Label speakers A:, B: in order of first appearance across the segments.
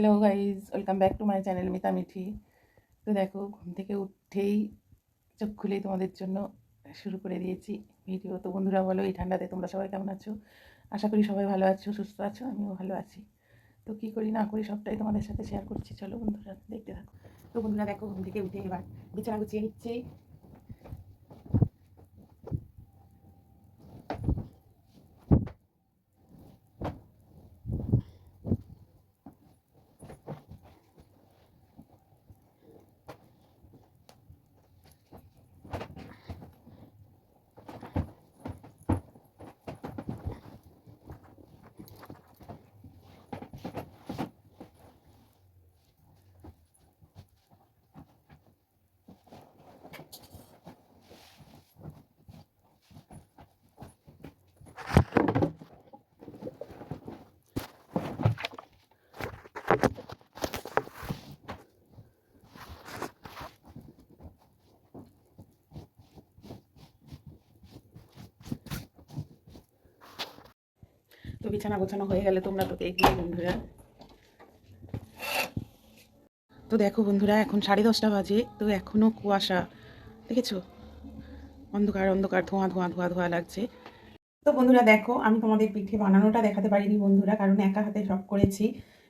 A: Hello guys, welcome back to my channel Mita Mithi. তো দেখো, ঘুম থেকে উঠেই চোখ খুলেই তোমাদের জন্য শুরু করে দিয়েছি ভিডিও। তো বন্ধুরা বলো, এই ঠান্ডাতে তোমরা সবাই কেমন আছো? আশা করি সবাই ভালো আছো, সুস্থ আছো, আমিও ভালো আছি। তো কী করি না করি সবটাই তোমাদের সাথে শেয়ার করছি, চলো বন্ধুরা দেখতে থাকো। তো বন্ধুরা দেখো, ঘুম থেকে উঠে এবার বিছানা গুছিয়ে নিচ্ছি। তো বিছানা গোছানো হয়ে গেলে তোমরা তো দেখবে বন্ধুরা। তো দেখো বন্ধুরা, এখন 10:30 বাজে, তো এখনও কুয়াশা, দেখেছো? অন্ধকার অন্ধকার, ধোঁয়া ধোঁয়া ধোঁয়া ধোঁয়া লাগছে। তো বন্ধুরা দেখো, আমি তোমাদের পিঠে বানানোটা দেখাতে পারিনি বন্ধুরা, কারণ একা হাতে সব করেছি।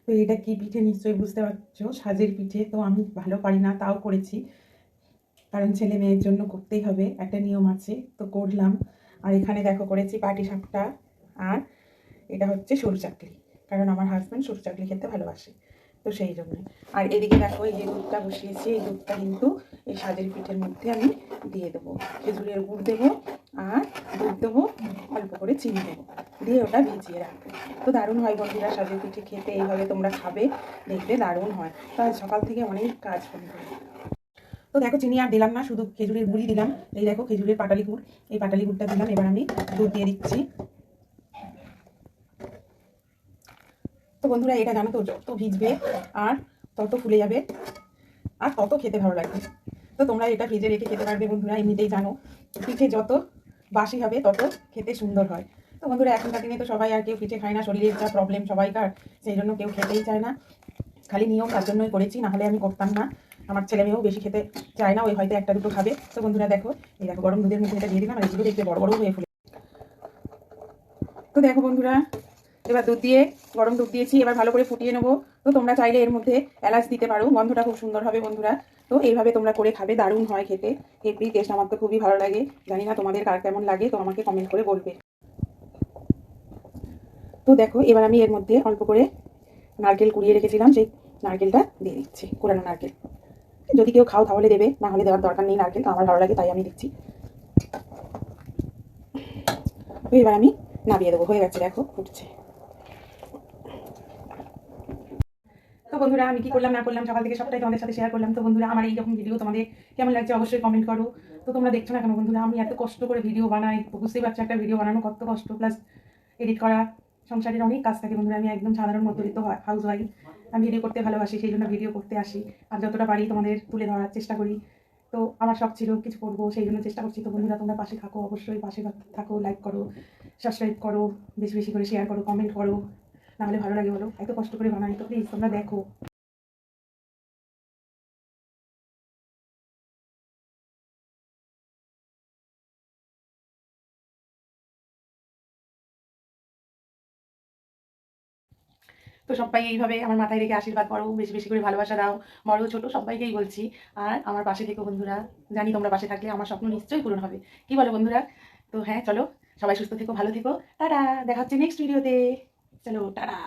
A: তো এটা কি পিঠে নিশ্চয়ই বুঝতে পারছো, সাজের পিঠে। তো আমি ভালো পারি না, তাও করেছি, কারণ ছেলে মেয়ের জন্য করতেই হবে, একটা নিয়ম আছে, তো করলাম। আর এখানে দেখো করেছি পাটিসাপটা, আর এটা হচ্ছে সরু চাকলি, কারণ আমার হাজব্যান্ড সরু চাকলি খেতে ভালোবাসে, তো সেই জন্য। আর এদিকে দেখো, এই যে দুধটা বসিয়েছি, এই দুধটা কিন্তু এই সাজের পিঠের মধ্যে আমি দিয়ে দেবো। খেজুরের গুড় দেবো, আর দুধ দেবো, অল্প করে চিনি দেবো, দিয়ে ওটা ভিজিয়ে রাখবো। তো দারুণ হয় বন্ধুরা সাজের পিঠে খেতে, এইভাবে তোমরা খাবে, দেখবে দারুণ হয়। তো আজ সকাল থেকে অনেক কাজ বন্ধুরা। তো দেখো, চিনি আর দিলাম না, শুধু খেজুরের গুড়ই দিলাম। এই দেখো খেজুরের পাটালি গুড়, এই পাটালি গুড়টা দিলাম। এবার আমি দুধ দিয়ে দিচ্ছি। তো বন্ধুরা এটা জানো তো, যত ভিজবে আর তত ফুলে যাবে, আর তত খেতে ভালো লাগবে। তো তোমরা এটা ভেজে রেখে খেতে পারবে বন্ধুরা। এমনিতেই জানো, পিঠে যত বাসি হবে তত খেতে সুন্দর হয়। তো বন্ধুরা এখনকার দিনে তো সবাই আর কেউ পিঠে খায় না, শরীরের যা প্রবলেম সবাইকার, সেই জন্য কেউ খেতেই চায় না। খালি নিয়ম, তার জন্যই করেছি, না হলে আমি করতাম না। আমার ছেলে মেয়েও বেশি খেতে চায় না, ওই হয়তো একটা দুটো খাবে। তো বন্ধুরা দেখো, এই দেখো গরম দুধের মধ্যে এটা দিয়ে দিলাম, আর এগুলো দেখতে বড় বড় হয়ে ফুলে। তো দেখো বন্ধুরা, এবার দুধ দিয়ে, গরম দুধ দিয়েছি, এবার ভালো করে ফুটিয়ে নেবো। তো তোমরা চাইলে এর মধ্যে এলাচ দিতে পারো, গন্ধটা খুব সুন্দর হবে বন্ধুরা। তো এইভাবে তোমরা করে খাবে, দারুণ হয় খেতে, হেভি টেস্ট। আমার তো খুবই ভালো লাগে, জানি না তোমাদের কার কেমন লাগে, তো আমাকে কমেন্ট করে বলবে। তো দেখো, এবার আমি এর মধ্যে অল্প করে নারকেল কুড়িয়ে রেখেছিলাম, সেই নারকেলটা দিয়ে দিচ্ছি, কোরানো নারকেল। যদি কেউ খাও তাহলে দেবে, না হলে দেওয়ার দরকার নেই। নারকেল আমার ভালো লাগে তাই আমি দিচ্ছি। তো এবার আমি নামিয়ে দেবো, হয়ে গেছে, দেখো ফুটছে। তো বন্ধুরা আমি কি করলাম না করলাম সকাল থেকে সবটাই তোমাদের সাথে শেয়ার করলাম। তো বন্ধুরা আমার এই রকম ভিডিও তোমাদের কেমন লাগছে অবশ্যই কমেন্ট করো। তো তোমরা দেখছো না কেন বন্ধুরা, আমি এত কষ্ট করে ভিডিও বানাই, তো বুঝতেই পারছো একটা ভিডিও বানানো কত কষ্ট, প্লাস এডিট করা, সংসারের অনেক কাজ থাকে বন্ধুরা। আমি একদম সাধারণ মধ্যবিত্ত হাউস ওয়াইফ, আমি ভিডিও করতে ভালোবাসি, সেই জন্য ভিডিও করতে আসি, আর যতটা পারি তোমাদের তুলে ধরার চেষ্টা করি। তো আমার শখ ছিল কিছু করবো, সেই জন্য চেষ্টা করছি। তো বন্ধুরা তোমরা পাশে থাকো, অবশ্যই পাশে থাকো, লাইক করো, সাবস্ক্রাইব করো, বেশি বেশি করে শেয়ার করো, কমেন্ট করো, না হলে ভালো লাগে বলো, এত কষ্ট করে বানাই, তো প্লিজ তোমরা দেখো। তো সবাই এইভাবে আমার মাথায় রেখে আশীর্বাদ করো, বেশি বেশি করে ভালোবাসা দাও, বড় ছোট সবাইকেই বলছি। আর আমার পাশে থেকো বন্ধুরা, জানি তোমরা পাশে থাকলে আমার স্বপ্ন নিশ্চয়ই পূরণ হবে। কি বলো বন্ধুরা? তো হ্যাঁ চলো, সবাই সুস্থ থেকো, ভালো থেকো, টাটা। দেখা হচ্ছে নেক্সট ভিডিওতে, চলো টাটা।